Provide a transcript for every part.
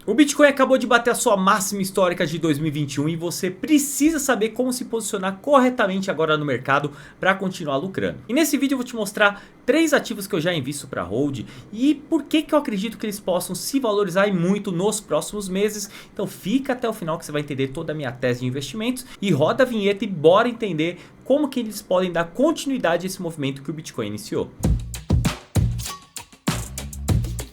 O Bitcoin acabou de bater a sua máxima histórica de 2021 e você precisa saber como se posicionar corretamente agora no mercado para continuar lucrando. E nesse vídeo eu vou te mostrar 3 ativos que eu já invisto para hold e por que eu acredito que eles possam se valorizar e muito nos próximos meses. Então fica até o final que você vai entender toda a minha tese de investimentos e roda a vinheta e bora entender como que eles podem dar continuidade a esse movimento que o Bitcoin iniciou.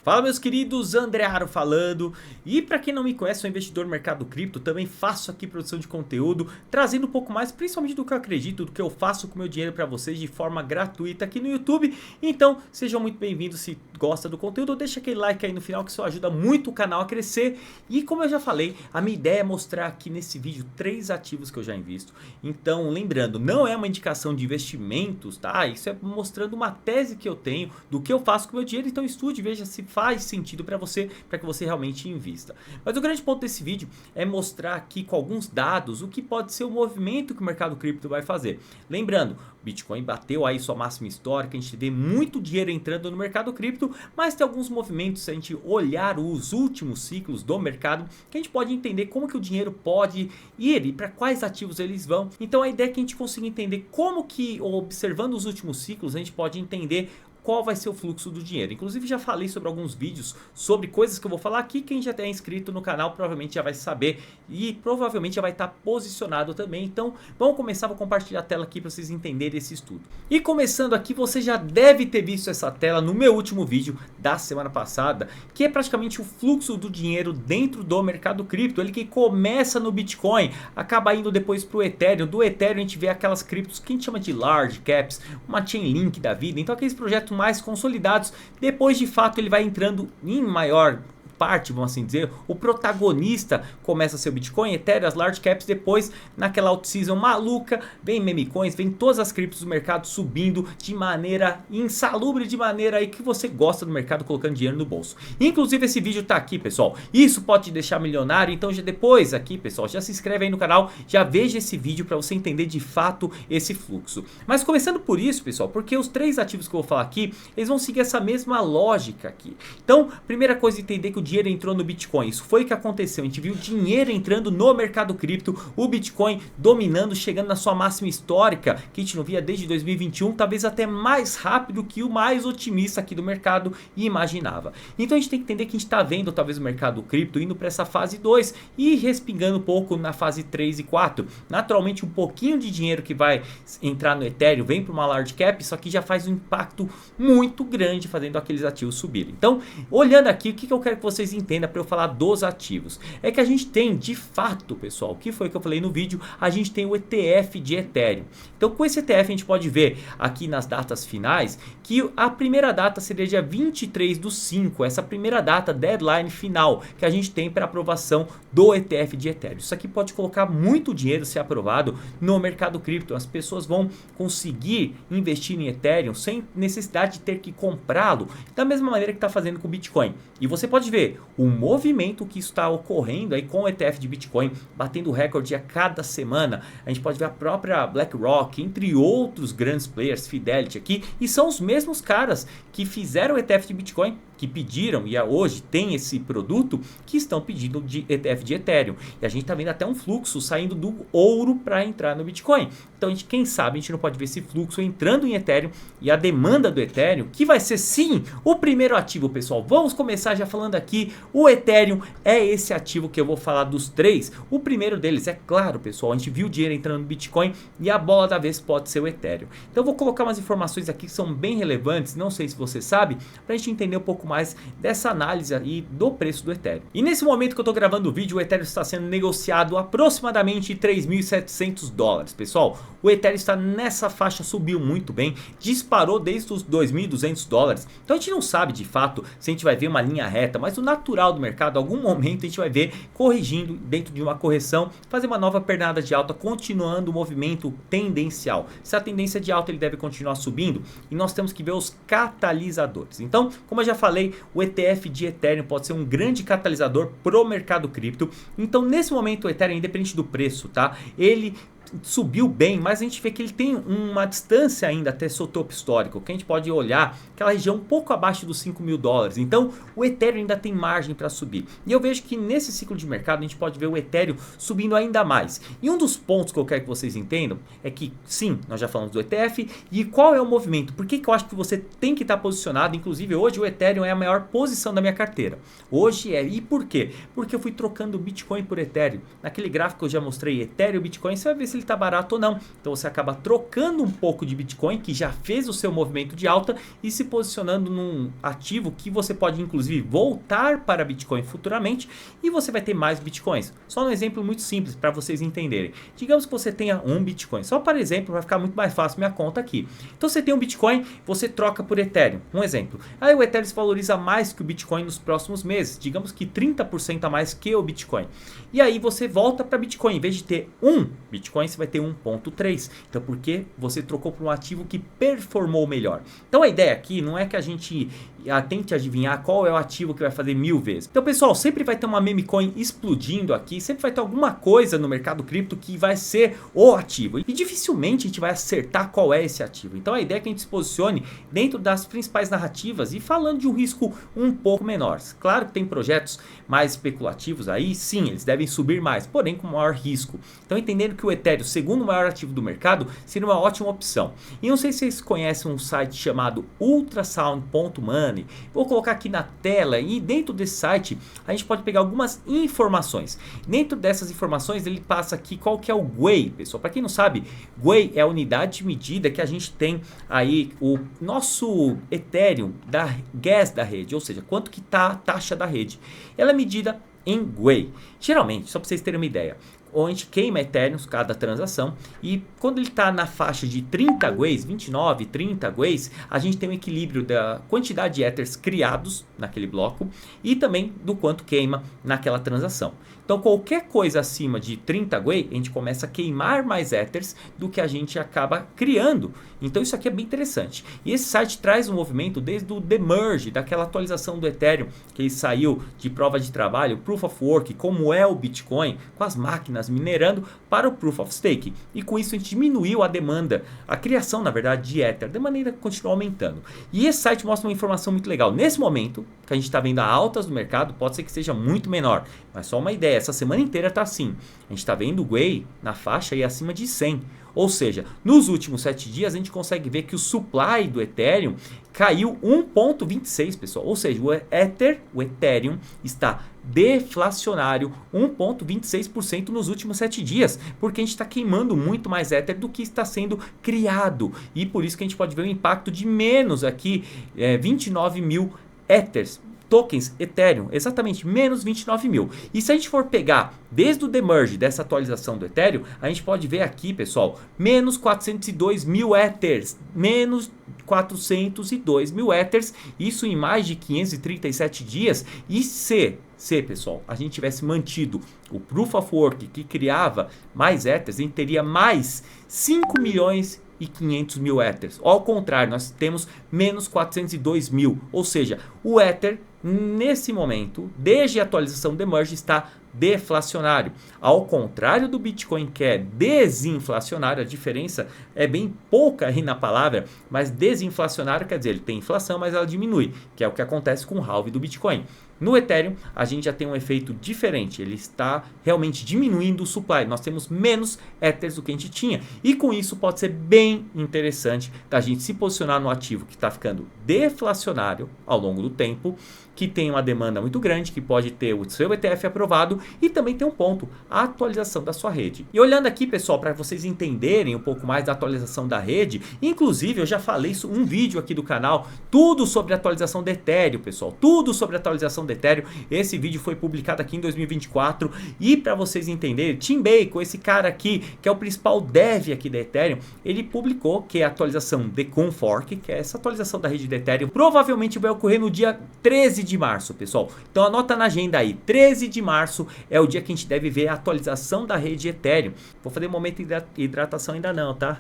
Fala meus queridos, André Haro falando, e para quem não me conhece, sou investidor no mercado cripto, também faço aqui produção de conteúdo, trazendo um pouco mais, principalmente do que eu acredito, do que eu faço com o meu dinheiro para vocês de forma gratuita aqui no YouTube. Então sejam muito bem-vindos, se gosta do conteúdo, deixa aquele like aí no final que isso ajuda muito o canal a crescer. E como eu já falei, a minha ideia é mostrar aqui nesse vídeo 3 ativos que eu já invisto. Então lembrando, não é uma indicação de investimentos, tá? Isso é mostrando uma tese que eu tenho do que eu faço com o meu dinheiro, então estude, veja se faz sentido para que você realmente invista. Mas o grande ponto desse vídeo é mostrar aqui com alguns dados o que pode ser o movimento que o mercado cripto vai fazer. Lembrando, o Bitcoin bateu aí sua máxima histórica, a gente vê muito dinheiro entrando no mercado cripto, mas tem alguns movimentos, se a gente olhar os últimos ciclos do mercado, que a gente pode entender como que o dinheiro pode ir e para quais ativos eles vão. Então a ideia é que a gente consiga entender como que, observando os últimos ciclos, a gente pode entender qual vai ser o fluxo do dinheiro. Inclusive já falei sobre alguns vídeos sobre coisas que eu vou falar aqui. Quem já é inscrito no canal provavelmente já vai saber e provavelmente já vai estar posicionado também. Então vamos começar, vou compartilhar a tela aqui para vocês entenderem esse estudo. E começando aqui, você já deve ter visto essa tela no meu último vídeo da semana passada, que é praticamente o fluxo do dinheiro dentro do mercado cripto. Ele que começa no Bitcoin, acaba indo depois para o Ethereum. Do Ethereum a gente vê aquelas criptos que a gente chama de large caps, uma Chainlink da vida. Então aqueles projetos mais consolidados, depois de fato ele vai entrando em maior parte, vamos assim dizer, o protagonista começa a ser o Bitcoin, Ethereum, as large caps, depois naquela out-season maluca, vem meme coins, vem todas as criptos do mercado subindo de maneira insalubre, de maneira aí que você gosta do mercado colocando dinheiro no bolso. Inclusive esse vídeo tá aqui, pessoal, isso pode te deixar milionário, então já depois aqui, pessoal, já se inscreve aí no canal, já veja esse vídeo para você entender de fato esse fluxo. Mas começando por isso, pessoal, porque os 3 ativos que eu vou falar aqui, eles vão seguir essa mesma lógica aqui. Então, primeira coisa é entender que o dinheiro entrou no Bitcoin, isso foi o que aconteceu, a gente viu dinheiro entrando no mercado cripto, o Bitcoin dominando, chegando na sua máxima histórica, que a gente não via desde 2021, talvez até mais rápido que o mais otimista aqui do mercado imaginava. Então a gente tem que entender que a gente está vendo talvez o mercado cripto indo para essa fase 2 e respingando um pouco na fase 3 e 4. Naturalmente um pouquinho de dinheiro que vai entrar no Ethereum vem para uma large cap, isso aqui já faz um impacto muito grande fazendo aqueles ativos subirem. Então olhando aqui, o que eu quero que vocês entendam para eu falar dos ativos? É que a gente tem de fato, pessoal, o que foi que eu falei no vídeo, a gente tem o ETF de Ethereum. Então com esse ETF a gente pode ver aqui nas datas finais que a primeira data seria dia 23/5, essa primeira data, deadline final que a gente tem para aprovação do ETF de Ethereum. Isso aqui pode colocar muito dinheiro se aprovado no mercado cripto, as pessoas vão conseguir investir em Ethereum sem necessidade de ter que comprá-lo, da mesma maneira que está fazendo com o Bitcoin. E você pode ver o movimento que está ocorrendo aí com o ETF de Bitcoin, batendo recorde a cada semana. A gente pode ver a própria BlackRock, entre outros grandes players, Fidelity aqui, e são os mesmos caras que fizeram o ETF de Bitcoin, que pediram e hoje tem esse produto, que estão pedindo de ETF de Ethereum. E a gente está vendo até um fluxo saindo do ouro para entrar no Bitcoin. Então a gente, quem sabe a gente não pode ver esse fluxo entrando em Ethereum e a demanda do Ethereum, que vai ser sim o primeiro ativo, pessoal. Vamos começar já falando aqui, o Ethereum é esse ativo que eu vou falar dos 3. O primeiro deles, é claro, pessoal, a gente viu o dinheiro entrando no Bitcoin e a bola da vez pode ser o Ethereum. Então eu vou colocar umas informações aqui que são bem relevantes, não sei se você sabe, para a gente entender um pouco mais dessa análise aí do preço do Ethereum. E nesse momento que eu estou gravando o vídeo, o Ethereum está sendo negociado aproximadamente $3.700. Pessoal, o Ethereum está nessa faixa, subiu muito bem, disparou desde os $2.200. Então a gente não sabe de fato se a gente vai ver uma linha reta, mas o natural do mercado, algum momento a gente vai ver corrigindo dentro de uma correção, fazer uma nova pernada de alta, continuando o movimento tendencial. Se a tendência é de alta, ele deve continuar subindo e nós temos que ver os catalisadores. Então, como eu já falei, o ETF de Ethereum pode ser um grande catalisador pro mercado cripto. Então nesse momento o Ethereum, independente do preço, tá? Ele subiu bem, mas a gente vê que ele tem uma distância ainda até seu topo histórico, que a gente pode olhar aquela região um pouco abaixo dos 5 mil dólares. Então o Ethereum ainda tem margem para subir. E eu vejo que nesse ciclo de mercado a gente pode ver o Ethereum subindo ainda mais. E um dos pontos que eu quero que vocês entendam é que sim, nós já falamos do ETF e qual é o movimento. Por que eu acho que você tem que estar posicionado? Inclusive hoje o Ethereum é a maior posição da minha carteira. Hoje é. E por quê? Porque eu fui trocando Bitcoin por Ethereum. Naquele gráfico que eu já mostrei Ethereum e Bitcoin, você vai ver se ele está barato ou não. Então você acaba trocando um pouco de Bitcoin que já fez o seu movimento de alta e se posicionando num ativo que você pode inclusive voltar para Bitcoin futuramente e você vai ter mais Bitcoins. Só um exemplo muito simples para vocês entenderem. Digamos que você tenha um Bitcoin. Só para exemplo, vai ficar muito mais fácil minha conta aqui. Então você tem um Bitcoin, você troca por Ethereum. Um exemplo. Aí o Ethereum se valoriza mais que o Bitcoin nos próximos meses. Digamos que 30% a mais que o Bitcoin. E aí você volta para Bitcoin. Em vez de ter um Bitcoin, você vai ter 1.3. Então por que você trocou por um ativo que performou melhor? Então a ideia aqui não é que a gente tente adivinhar qual é o ativo que vai fazer 1000 vezes. Então pessoal, sempre vai ter uma meme coin explodindo aqui, sempre vai ter alguma coisa no mercado cripto que vai ser o ativo. E dificilmente a gente vai acertar qual é esse ativo. Então a ideia é que a gente se posicione dentro das principais narrativas e falando de um risco um pouco menor. Claro que tem projetos mais especulativos aí, sim, eles devem subir mais, porém com maior risco. Então entendendo que o Ethereum, segundo maior ativo do mercado, seria uma ótima opção. E não sei se vocês conhecem um site chamado ultrasound.money. Vou colocar aqui na tela e dentro desse site a gente pode pegar algumas informações. Dentro dessas informações ele passa aqui qual que é o GUI, pessoal. Para quem não sabe, GUI é a unidade de medida que a gente tem aí o nosso Ethereum da gas da rede, ou seja, quanto que está a taxa da rede. Ela é medida em GUI. Geralmente, só para vocês terem uma ideia, a gente queima Ethereum cada transação e quando ele está na faixa de 30 GUIs, 29, 30 GUIs, a gente tem um equilíbrio da quantidade de Ethers criados naquele bloco e também do quanto queima naquela transação. Então qualquer coisa acima de 30 GUI, a gente começa a queimar mais Ethers do que a gente acaba criando. Então isso aqui é bem interessante. E esse site traz um movimento desde o Demerge, daquela atualização do Ethereum, que ele saiu de prova de trabalho, Proof of Work, como é o Bitcoin, com as máquinas minerando, para o Proof of Stake. E com isso a gente diminuiu a demanda, a criação na verdade de Ether, de maneira que continua aumentando. E esse site mostra uma informação muito legal. Nesse momento, que a gente está vendo altas no mercado, pode ser que seja muito menor, mas só uma ideia, essa semana inteira está assim. A gente está vendo o GUI na faixa aí acima de 100. Ou seja, nos últimos 7 dias a gente consegue ver que o supply do Ethereum caiu 1.26, pessoal. Ou seja, o Ethereum está deflacionário 1.26% nos últimos 7 dias, porque a gente está queimando muito mais Ether do que está sendo criado. E por isso que a gente pode ver um impacto de menos aqui, 29 mil Ethers. Tokens Ethereum, exatamente, menos 29 mil. E se a gente for pegar desde o demerge dessa atualização do Ethereum, a gente pode ver aqui, pessoal, menos 402 mil Ethers, menos 402 mil Ethers, isso em mais de 537 dias. E se pessoal, a gente tivesse mantido o Proof of Work que criava mais Ethers, a gente teria mais 5 milhões e 500 mil Ethers. Ao contrário, nós temos menos 402 mil. Ou seja, o Ether, nesse momento, desde a atualização do Merge, está deflacionário. Ao contrário do Bitcoin, que é desinflacionário, a diferença é bem pouca aí na palavra, mas desinflacionário quer dizer, ele tem inflação, mas ela diminui, que é o que acontece com o halving do Bitcoin. No Ethereum, a gente já tem um efeito diferente, ele está realmente diminuindo o supply, nós temos menos Ethers do que a gente tinha, e com isso pode ser bem interessante da gente se posicionar no ativo que está ficando deflacionário ao longo do tempo, que tem uma demanda muito grande, que pode ter o seu ETF aprovado e também tem um ponto, a atualização da sua rede. E olhando aqui, pessoal, para vocês entenderem um pouco mais da atualização da rede, inclusive eu já falei isso um vídeo aqui do canal, tudo sobre a atualização do Ethereum, pessoal, tudo sobre a atualização do Ethereum. Esse vídeo foi publicado aqui em 2024 e para vocês entenderem, Tim Bacon, esse cara aqui, que é o principal dev aqui da Ethereum, ele publicou que a atualização de Confork, que é essa atualização da rede do Ethereum, provavelmente vai ocorrer no dia 13 de março, pessoal. Então anota na agenda aí, 13 de março é o dia que a gente deve ver a atualização da rede Ethereum. Vou fazer um momento de hidratação ainda não, tá?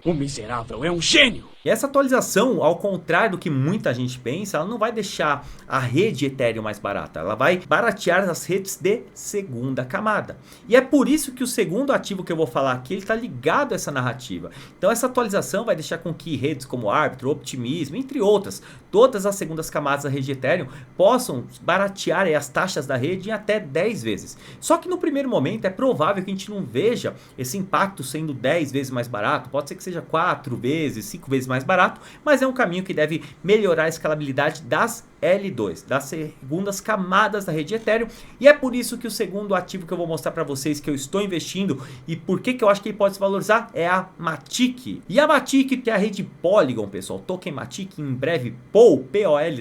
O miserável é um gênio! E essa atualização, ao contrário do que muita gente pensa, ela não vai deixar a rede Ethereum mais barata. Ela vai baratear as redes de segunda camada. E é por isso que o segundo ativo que eu vou falar aqui, ele está ligado a essa narrativa. Então essa atualização vai deixar com que redes como Arbitrum, Optimism, entre outras, todas as segundas camadas da rede Ethereum possam baratear as taxas da rede em até 10 vezes. Só que no primeiro momento é provável que a gente não veja esse impacto sendo 10 vezes mais barato. Pode ser que seja 4 vezes, 5 vezes mais barato, mas é um caminho que deve melhorar a escalabilidade das L2, das segundas camadas da rede Ethereum, e é por isso que o segundo ativo que eu vou mostrar para vocês que eu estou investindo e por que eu acho que ele pode se valorizar é a Matic. E a Matic tem a rede Polygon, pessoal, token Matic, em breve POL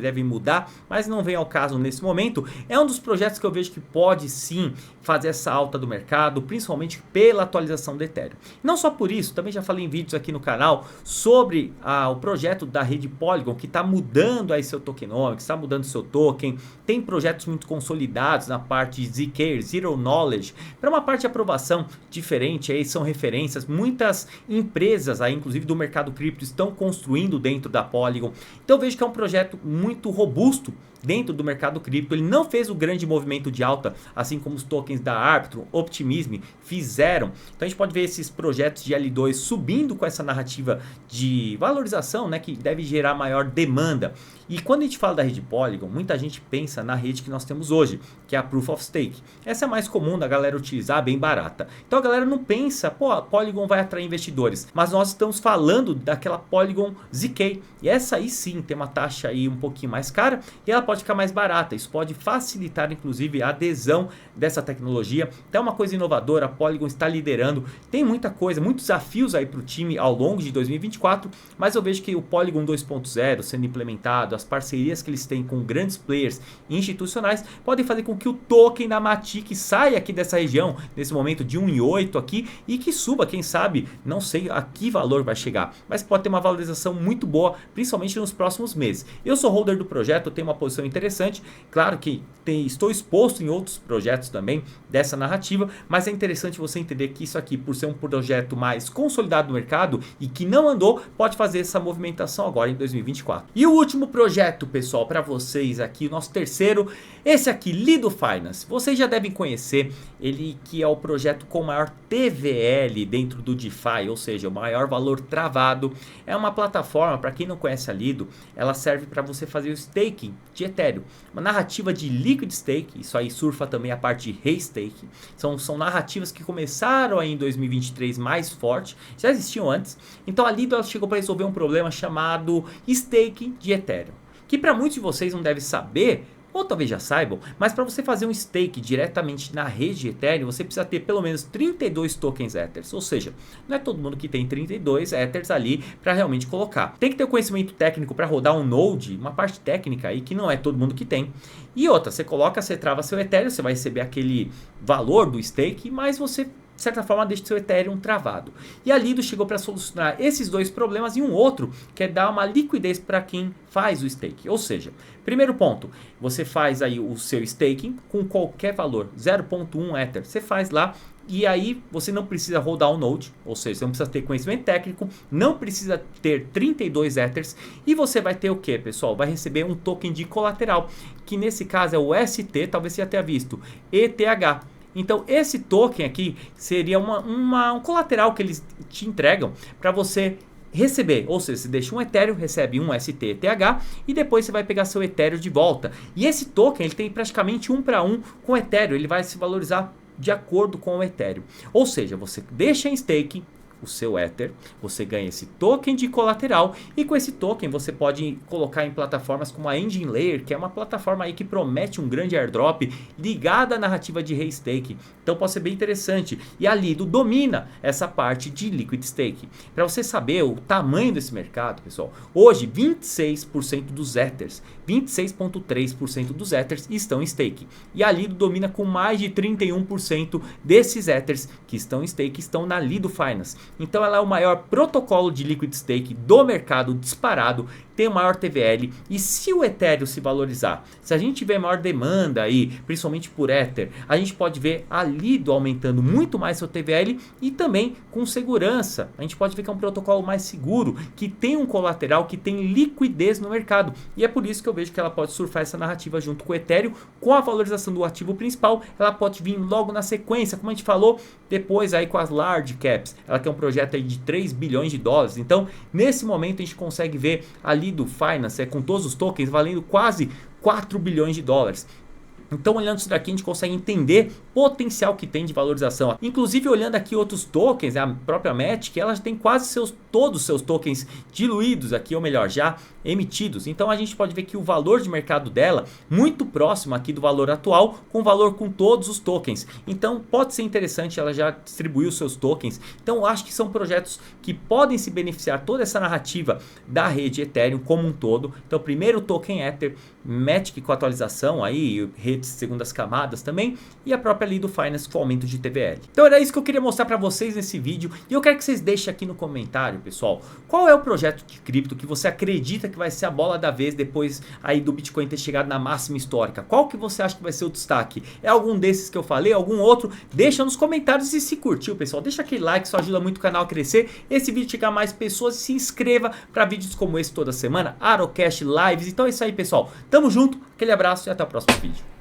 deve mudar, mas não vem ao caso nesse momento. É um dos projetos que eu vejo que pode sim fazer essa alta do mercado, principalmente pela atualização do Ethereum. Não só por isso, também já falei em vídeos aqui no canal sobre o projeto da rede Polygon, que está mudando aí seu tokenomics, está mudando seu token, tem projetos muito consolidados na parte de ZK, Zero Knowledge, para uma parte de aprovação diferente, aí são referências, muitas empresas aí, inclusive do mercado cripto, estão construindo dentro da Polygon, então eu vejo que é um projeto muito robusto dentro do mercado cripto. Ele não fez o grande movimento de alta, assim como os tokens da Arbitrum, Optimism fizeram. Então a gente pode ver esses projetos de L2 subindo com essa narrativa de valorização, né, que deve gerar maior demanda. E quando a gente fala da rede Polygon, muita gente pensa na rede que nós temos hoje, que é a Proof of Stake. Essa é mais comum da galera utilizar, bem barata. Então a galera não pensa, pô, a Polygon vai atrair investidores. Mas nós estamos falando daquela Polygon ZK. E essa aí sim tem uma taxa aí um pouquinho mais cara e ela pode ficar mais barata. Isso pode facilitar inclusive a adesão dessa tecnologia. Então é uma coisa inovadora, a Polygon está liderando. Tem muita coisa, muitos desafios aí para o time ao longo de 2024. Mas eu vejo que o Polygon 2.0 sendo implementado, as parcerias que eles têm com grandes players institucionais podem fazer com que o token da Matic saia aqui dessa região, nesse momento de 1,8 aqui, e que suba, quem sabe, não sei a que valor vai chegar, mas pode ter uma valorização muito boa, principalmente nos próximos meses. Eu sou holder do projeto, eu tenho uma posição interessante, claro que estou exposto em outros projetos também dessa narrativa, mas é interessante você entender que isso aqui, por ser um projeto mais consolidado no mercado e que não andou, pode fazer essa movimentação agora em 2024. E o último projeto, pessoal, para vocês aqui, o nosso terceiro, esse aqui, Lido Finance. Vocês já devem conhecer ele, que é o projeto com maior TVL dentro do DeFi, ou seja, o maior valor travado. É uma plataforma, para quem não conhece a Lido, ela serve para você fazer o staking de Ethereum. Uma narrativa de liquid stake, isso aí surfa também a parte de restake. São narrativas que começaram aí em 2023 mais forte, já existiam antes. Então a Lido ela chegou para resolver um problema chamado staking de Ethereum, que para muitos de vocês não devem saber, ou talvez já saibam, mas para você fazer um stake diretamente na rede Ethereum, você precisa ter pelo menos 32 tokens Ethers, ou seja, não é todo mundo que tem 32 Ethers ali para realmente colocar. Tem que ter o conhecimento técnico para rodar um node, uma parte técnica aí que não é todo mundo que tem. E outra, você trava seu Ethereum, você vai receber aquele valor do stake, mas você de certa forma deixa seu Ethereum travado. E a Lido chegou para solucionar esses dois problemas e um outro, que é dar uma liquidez para quem faz o stake. Ou seja, primeiro ponto, você faz aí o seu staking com qualquer valor, 0.1 Ether, você faz lá. E aí você não precisa rodar um node, ou seja, você não precisa ter conhecimento técnico, não precisa ter 32 Ethers. E você vai ter o que, pessoal? Vai receber um token de colateral, que nesse caso é o ST, talvez você já tenha visto, ETH. Então esse token aqui seria um colateral que eles te entregam para você receber. Ou seja, você deixa um Ethereum, recebe um STETH e depois você vai pegar seu Ethereum de volta. E esse token ele tem praticamente 1 para 1 com o Ethereum, ele vai se valorizar de acordo com o Ethereum. Ou seja, você deixa em staking o seu Ether, você ganha esse token de colateral e com esse token você pode colocar em plataformas como a Engine Layer, que é uma plataforma aí que promete um grande airdrop ligada à narrativa de restake. Então pode ser bem interessante. E a Lido domina essa parte de liquid stake. Para você saber o tamanho desse mercado, pessoal, hoje 26% dos Ethers, 26,3% dos Ethers estão em stake. E a Lido domina com mais de 31% desses Ethers que estão em stake, estão na Lido Finance. Então ela é o maior protocolo de liquid stake do mercado disparado, tem o maior TVL. E se o Ethereum se valorizar, se a gente tiver maior demanda aí, principalmente por Ether, a gente pode ver a Lido aumentando muito mais seu TVL e também com segurança. A gente pode ver que é um protocolo mais seguro, que tem um colateral, que tem liquidez no mercado. E é por isso que eu vejo que ela pode surfar essa narrativa junto com o Ethereum, com a valorização do ativo principal, ela pode vir logo na sequência, como a gente falou, depois aí com as large caps. Ela tem um projeto aí de 3 bilhões de dólares. Então, nesse momento a gente consegue ver a Lido Finance com todos os tokens valendo quase 4 bilhões de dólares. Então, olhando isso daqui, a gente consegue entender o potencial que tem de valorização. Inclusive, olhando aqui outros tokens, a própria Matic, ela tem quase todos os seus tokens diluídos aqui, ou melhor, já emitidos. Então, a gente pode ver que o valor de mercado dela, muito próximo aqui do valor atual, com valor com todos os tokens. Então, pode ser interessante, ela já distribuiu seus tokens. Então, eu acho que são projetos que podem se beneficiar toda essa narrativa da rede Ethereum como um todo. Então, primeiro o token Ether, Matic com atualização aí, redes segundas camadas também, e a própria Lido Finance com aumento de TVL. Então era isso que eu queria mostrar para vocês nesse vídeo, e eu quero que vocês deixem aqui no comentário, pessoal, qual é o projeto de cripto que você acredita que vai ser a bola da vez depois aí do Bitcoin ter chegado na máxima histórica? Qual que você acha que vai ser o destaque? É algum desses que eu falei, algum outro? Deixa nos comentários, e se curtiu, pessoal, deixa aquele like, isso ajuda muito o canal a crescer, esse vídeo chegar a mais pessoas, e se inscreva para vídeos como esse toda semana, Arocast Lives. Então é isso aí, pessoal, tamo junto, aquele abraço e até o próximo vídeo.